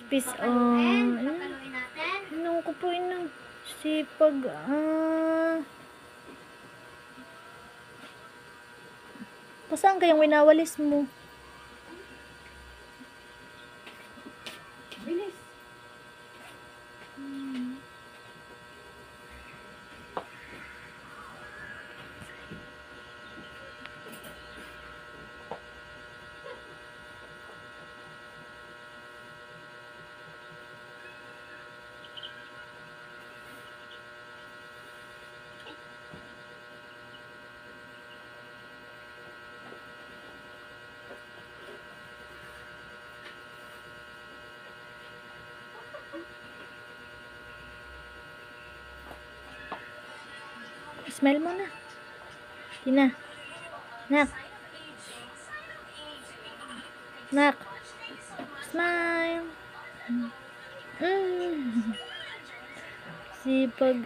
Peace on. Ano ko po yun? Sipag. Saan kayang winawalis mo? Bilis. Smile mo na. Tina. Nak. Nak. Smile. Sipag.